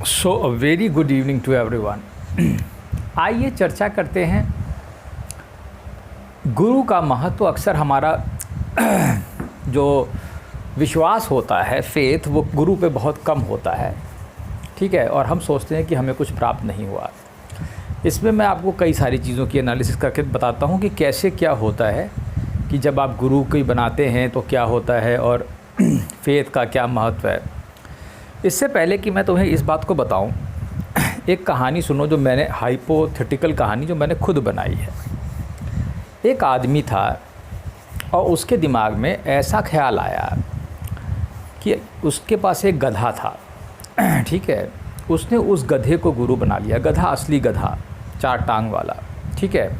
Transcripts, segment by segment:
So a very good evening to everyone. आइए चर्चा करते हैं गुरु का महत्व। अक्सर हमारा जो विश्वास होता है, फेथ, वो गुरु पे बहुत कम होता है, ठीक है। और हम सोचते हैं कि हमें कुछ प्राप्त नहीं हुआ। इसमें मैं आपको कई सारी चीज़ों की एनालिसिस करके बताता हूँ कि कैसे क्या होता है कि जब आप गुरु को बनाते हैं तो क्या होता है और फेथ का क्या महत्व है। इससे पहले कि मैं तुम्हें इस बात को बताऊं, एक कहानी सुनो जो मैंने हाइपोथेटिकल कहानी जो मैंने खुद बनाई है। एक आदमी था और उसके दिमाग में ऐसा ख्याल आया कि उसके पास एक गधा था, ठीक है। उसने उस गधे को गुरु बना लिया। गधा, असली गधा, 4 टांग वाला, ठीक है।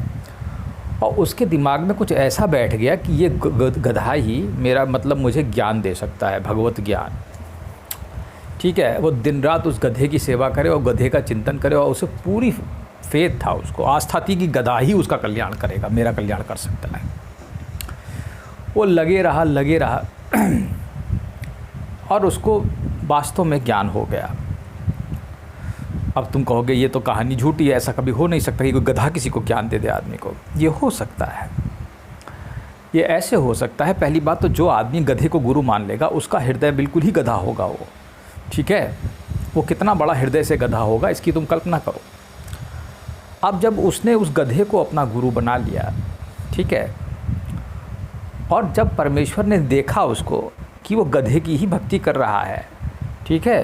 और उसके दिमाग में कुछ ऐसा बैठ गया कि ये गधा ही मेरा मतलब मुझे ज्ञान दे सकता है, भगवत ज्ञान, ठीक है। वो दिन रात उस गधे की सेवा करे और गधे का चिंतन करे और उसे पूरी फेथ था, उसको आस्था थी कि गधा ही उसका कल्याण करेगा, मेरा कल्याण कर सकता है। वो लगे रहा और उसको वास्तव में ज्ञान हो गया। अब तुम कहोगे ये तो कहानी झूठी है, ऐसा कभी हो नहीं सकता कि कोई गधा किसी को ज्ञान दे दे आदमी को। ये हो सकता है, ये ऐसे हो सकता है। पहली बात तो जो आदमी गधे को गुरु मान लेगा उसका हृदय बिल्कुल ही गधा होगा वो, ठीक है। वो कितना बड़ा हृदय से गधा होगा इसकी तुम कल्पना करो। अब जब उसने उस गधे को अपना गुरु बना लिया, ठीक है, और जब परमेश्वर ने देखा उसको कि वो गधे की ही भक्ति कर रहा है, ठीक है,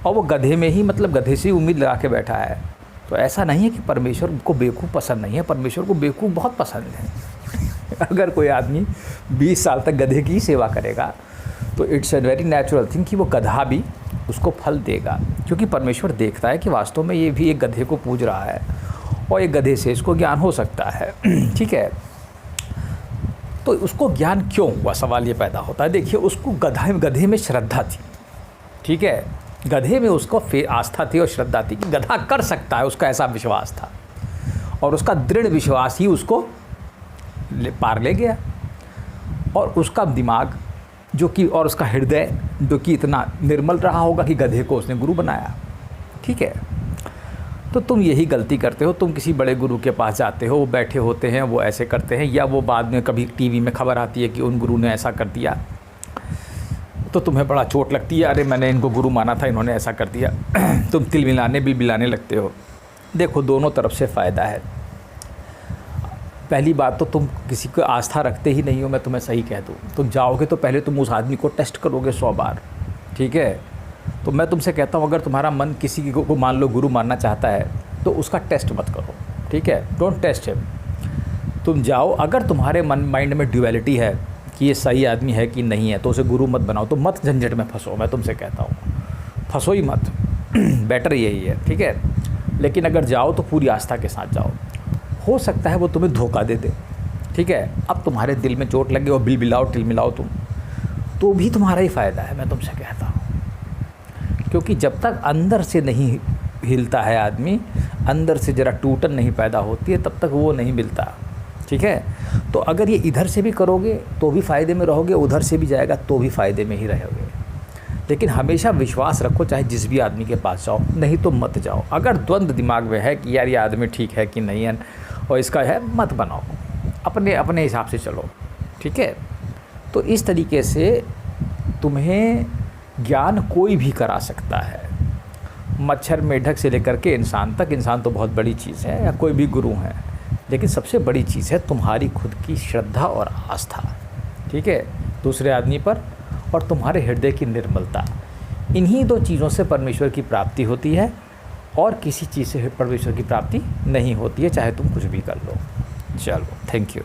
और वो गधे में ही मतलब गधे से उम्मीद लगा के बैठा है, तो ऐसा नहीं है कि परमेश्वर को बेवकूफ़ पसंद नहीं है। परमेश्वर को बेवकूफ़ बहुत पसंद है। अगर कोई आदमी 20 साल तक गधे की ही सेवा करेगा तो it's a very natural thing कि वो गधा भी उसको फल देगा, क्योंकि परमेश्वर देखता है कि वास्तव में ये भी एक गधे को पूज रहा है और एक गधे से इसको ज्ञान हो सकता है, ठीक है। तो उसको ज्ञान क्यों हुआ, सवाल ये पैदा होता है। देखिए, उसको गधे में श्रद्धा थी, ठीक है। गधे में उसको आस्था थी और श्रद्धा थी कि गधा कर सकता है, उसका ऐसा विश्वास था और उसका दृढ़ विश्वास ही उसको पार ले गया। और उसका दिमाग जो कि और उसका हृदय जो कि इतना निर्मल रहा होगा कि गधे को उसने गुरु बनाया, ठीक है। तो तुम यही गलती करते हो। तुम किसी बड़े गुरु के पास जाते हो, वो बैठे होते हैं, वो ऐसे करते हैं, या वो बाद में कभी टीवी में खबर आती है कि उन गुरु ने ऐसा कर दिया, तो तुम्हें बड़ा चोट लगती है, अरे मैंने इनको गुरु माना था, इन्होंने ऐसा कर दिया। तुम तिल बिलाने लगते हो। देखो, दोनों तरफ से फ़ायदा है। पहली बात तो तुम किसी को आस्था रखते ही नहीं हो, मैं तुम्हें सही कह दूँ। तुम जाओगे तो पहले तुम उस आदमी को टेस्ट करोगे 100 बार, ठीक है। तो मैं तुमसे कहता हूँ, अगर तुम्हारा मन किसी को मान लो गुरु मानना चाहता है तो उसका टेस्ट मत करो, ठीक है। Don't test him. तुम जाओ, अगर तुम्हारे माइंड में ड्यूअलिटी है कि ये सही आदमी है कि नहीं है तो उसे गुरु मत बनाओ। तो मत झंझट में फंसो, मैं तुमसे कहता हूँ, फंसो ही मत। बेटर यही है, ठीक है। लेकिन अगर जाओ तो पूरी आस्था के साथ जाओ। हो सकता है वो तुम्हें धोखा दे दे, ठीक है। अब तुम्हारे दिल में चोट लगे और बिलबिलाओ टिलमिलाओ तुम, तो भी तुम्हारा ही फ़ायदा है, मैं तुमसे कहता हूँ। क्योंकि जब तक अंदर से नहीं हिलता है आदमी, अंदर से ज़रा टूटन नहीं पैदा होती है, तब तक वो नहीं मिलता, ठीक है। तो अगर ये इधर से भी करोगे तो भी फ़ायदे में रहोगे, उधर से भी जाएगा तो भी फ़ायदे में ही रहोगे। लेकिन हमेशा विश्वास रखो, चाहे जिस भी आदमी के पास जाओ, नहीं तो मत जाओ। अगर द्वंद्व दिमाग में है कि यार ये आदमी ठीक है कि नहीं है और इसका है, मत बनाओ, अपने हिसाब से चलो, ठीक है। तो इस तरीके से तुम्हें ज्ञान कोई भी करा सकता है, मच्छर मेढक से लेकर के इंसान तक। इंसान तो बहुत बड़ी चीज़ है, या कोई भी गुरु है, लेकिन सबसे बड़ी चीज़ है तुम्हारी खुद की श्रद्धा और आस्था, ठीक है, दूसरे आदमी पर, और तुम्हारे हृदय की निर्मलता। इन्हीं 2 चीज़ों से परमेश्वर की प्राप्ति होती है, और किसी चीज़ से परमेश्वर की प्राप्ति नहीं होती है, चाहे तुम कुछ भी कर लो। चलो, थैंक यू।